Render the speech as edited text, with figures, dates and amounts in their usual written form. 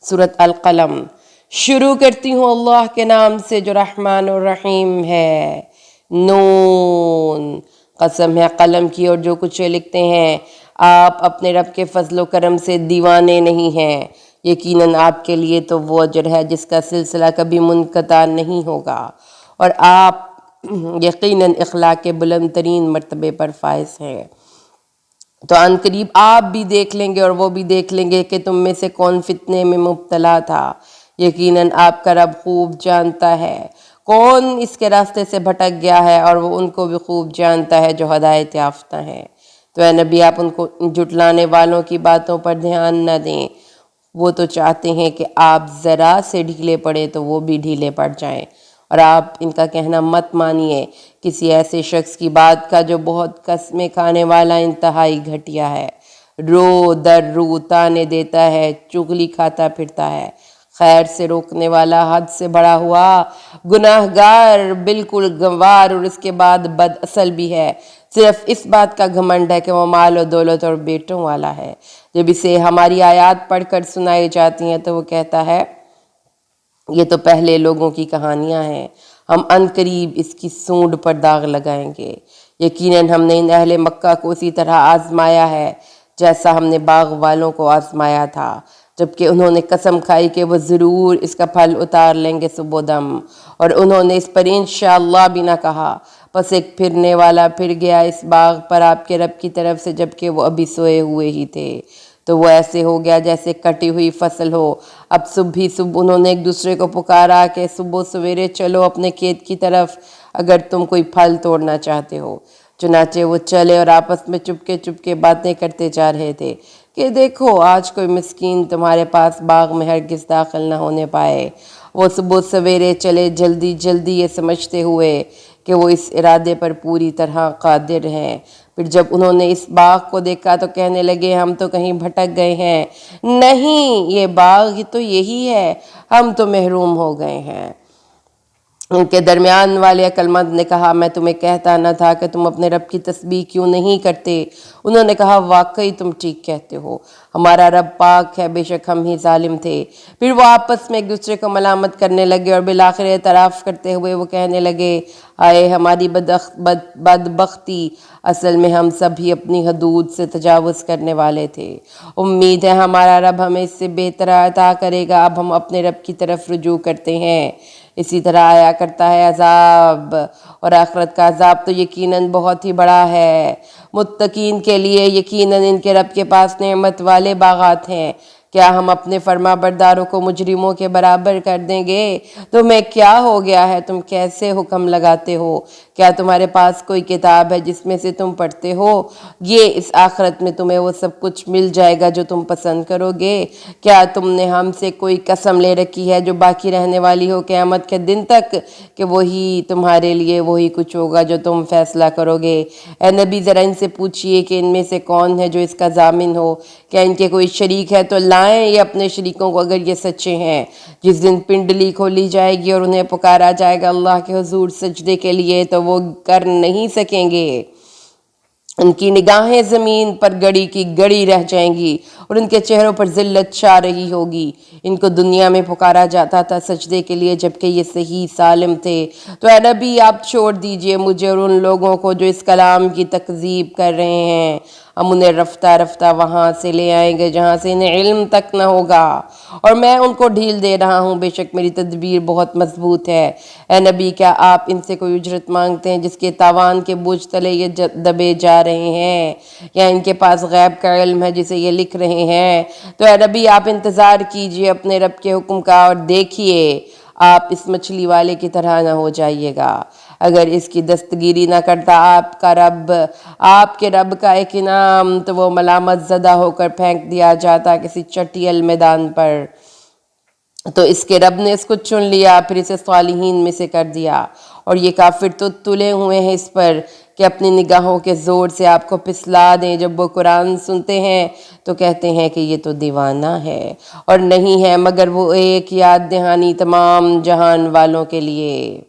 سورۃ القلم۔ شروع کرتی ہوں اللہ کے نام سے جو رحمان اور رحیم ہے۔ نون، قسم ہے قلم کی اور جو کچھ لکھتے ہیں، آپ اپنے رب کے فضل و کرم سے دیوانے نہیں ہیں۔ یقیناً آپ کے لیے تو وہ اجر ہے جس کا سلسلہ کبھی منقطع نہیں ہوگا، اور آپ یقیناً اخلاق کے بلند ترین مرتبے پر فائز ہیں۔ تو ان قریب آپ بھی دیکھ لیں گے اور وہ بھی دیکھ لیں گے کہ تم میں سے کون فتنے میں مبتلا تھا۔ یقیناً آپ کا رب خوب جانتا ہے کون اس کے راستے سے بھٹک گیا ہے، اور وہ ان کو بھی خوب جانتا ہے جو ہدایت یافتہ ہیں۔ تو اے نبی، آپ ان کو جھٹلانے والوں کی باتوں پر دھیان نہ دیں۔ وہ تو چاہتے ہیں کہ آپ ذرا سے ڈھیلے پڑے تو وہ بھی ڈھیلے پڑ جائیں، اور آپ ان کا کہنا مت مانیے کسی ایسے شخص کی بات کا جو بہت قسمیں کھانے والا انتہائی گھٹیا ہے، رو در رو تانے دیتا ہے، چغلی کھاتا پھرتا ہے، خیر سے روکنے والا، حد سے بڑا ہوا گناہگار، بالکل گنوار، اور اس کے بعد بد اصل بھی ہے۔ صرف اس بات کا گھمنڈ ہے کہ وہ مال و دولت اور بیٹوں والا ہے۔ جب اسے ہماری آیات پڑھ کر سنائی جاتی ہیں تو وہ کہتا ہے یہ تو پہلے لوگوں کی کہانیاں ہیں، ہم ان قریب اس کی سونڈ پر داغ لگائیں گے۔ یقیناً ہم نے ان اہل مکہ کو اسی طرح آزمایا ہے جیسا ہم نے باغ والوں کو آزمایا تھا، جبکہ انہوں نے قسم کھائی کہ وہ ضرور اس کا پھل اتار لیں گے صبح و دم، اور انہوں نے اس پر انشاءاللہ بھی نہ کہا۔ پس ایک پھرنے والا پھر گیا اس باغ پر آپ کے رب کی طرف سے، جبکہ وہ ابھی سوئے ہوئے ہی تھے۔ تو وہ ایسے ہو گیا جیسے کٹی ہوئی فصل ہو۔ اب صبح ہی صبح انہوں نے ایک دوسرے کو پکارا کہ صبح سویرے چلو اپنے کھیت کی طرف، اگر تم کوئی پھل توڑنا چاہتے ہو۔ چنانچہ وہ چلے اور آپس میں چپکے چپکے باتیں کرتے جا رہے تھے کہ دیکھو آج کوئی مسکین تمہارے پاس باغ میں ہرگز داخل نہ ہونے پائے۔ وہ صبح سویرے چلے جلدی جلدی، یہ سمجھتے ہوئے کہ وہ اس ارادے پر پوری طرح قادر ہیں۔ پھر جب انہوں نے اس باغ کو دیکھا تو کہنے لگے ہم تو کہیں بھٹک گئے ہیں، نہیں یہ باغ ہی تو یہی ہے، ہم تو محروم ہو گئے ہیں۔ ان کے درمیان والے عقل مند نے کہا میں تمہیں کہتا نہ تھا کہ تم اپنے رب کی تسبیح کیوں نہیں کرتے؟ انہوں نے کہا واقعی تم ٹھیک کہتے ہو، ہمارا رب پاک ہے، بے شک ہم ہی ظالم تھے۔ پھر وہ آپس میں ایک دوسرے کو ملامت کرنے لگے، اور بالآخر اعتراف کرتے ہوئے وہ کہنے لگے آئے ہماری بدبختی، اصل میں ہم سب ہی اپنی حدود سے تجاوز کرنے والے تھے۔ امید ہے ہمارا رب ہمیں اس سے بہتر عطا کرے گا، اب ہم اپنے رب کی طرف رجوع کرتے ہیں۔ اسی طرح آیا کرتا ہے عذاب، اور آخرت کا عذاب تو یقیناً بہت ہی بڑا ہے۔ متقین کے لیے یقیناً ان کے رب کے پاس نعمت والے باغات ہیں۔ کیا ہم اپنے فرما برداروں کو مجرموں کے برابر کر دیں گے؟ تمہیں کیا ہو گیا ہے؟ تم کیسے حکم لگاتے ہو؟ کیا تمہارے پاس کوئی کتاب ہے جس میں سے تم پڑھتے ہو؟ یہ اس آخرت میں تمہیں وہ سب کچھ مل جائے گا جو تم پسند کرو گے۔ کیا تم نے ہم سے کوئی قسم لے رکھی ہے جو باقی رہنے والی ہو قیامت کے دن تک، کہ وہی تمہارے لیے وہی کچھ ہوگا جو تم فیصلہ کرو گے؟ اے نبی ذرا ان سے پوچھئے کہ ان میں سے کون ہے جو اس کا ضامن ہو؟ کیا ان کے کوئی شریک ہے تو لائیں یہ اپنے شریکوں کو اگر یہ سچے ہیں۔ جس دن پنڈلی کھولی جائے گی اور انہیں پکارا جائے گا اللہ کے حضور سجدے کے لیے تو وہ کر نہیں سکیں گے، ان کی نگاہیں زمین پر گڑی کی گڑی رہ جائیں گی، اور ان کے چہروں پر ذلت چھا رہی ہوگی۔ ان کو دنیا میں پکارا جاتا تھا سجدے کے لیے جبکہ یہ صحیح سالم تھے۔ تو اے نبی آپ چھوڑ دیجئے مجھے اور ان لوگوں کو جو اس کلام کی تکذیب کر رہے ہیں، ہم انہیں رفتہ رفتہ وہاں سے لے آئیں گے جہاں سے انہیں علم تک نہ ہوگا، اور میں ان کو ڈھیل دے رہا ہوں، بے شک میری تدبیر بہت مضبوط ہے۔ اے نبی کیا آپ ان سے کوئی اجرت مانگتے ہیں جس کے تاوان کے بوجھ تلے یہ دبے جا رہے ہیں، یا ان کے پاس غیب کا علم ہے جسے یہ لکھ رہے ہیں؟ تو اے نبی آپ انتظار کیجئے اپنے رب کے حکم کا، اور دیکھیے آپ اس مچھلی والے کی طرح نہ ہو جائیے گا۔ اگر اس کی دستگیری نہ کرتا آپ کے رب کا ایک انعام، تو وہ ملامت زدہ ہو کر پھینک دیا جاتا کسی چٹیل میدان پر۔ تو اس کے رب نے اس کو چن لیا، پھر اسے صالحین میں سے کر دیا، اور یہ کافر تو تلے ہوئے ہیں اس پر کہ اپنی نگاہوں کے زور سے آپ کو پھسلا دیں۔ جب وہ قرآن سنتے ہیں تو کہتے ہیں کہ یہ تو دیوانہ ہے، اور نہیں ہے مگر وہ ایک یاد دہانی تمام جہان والوں کے لیے۔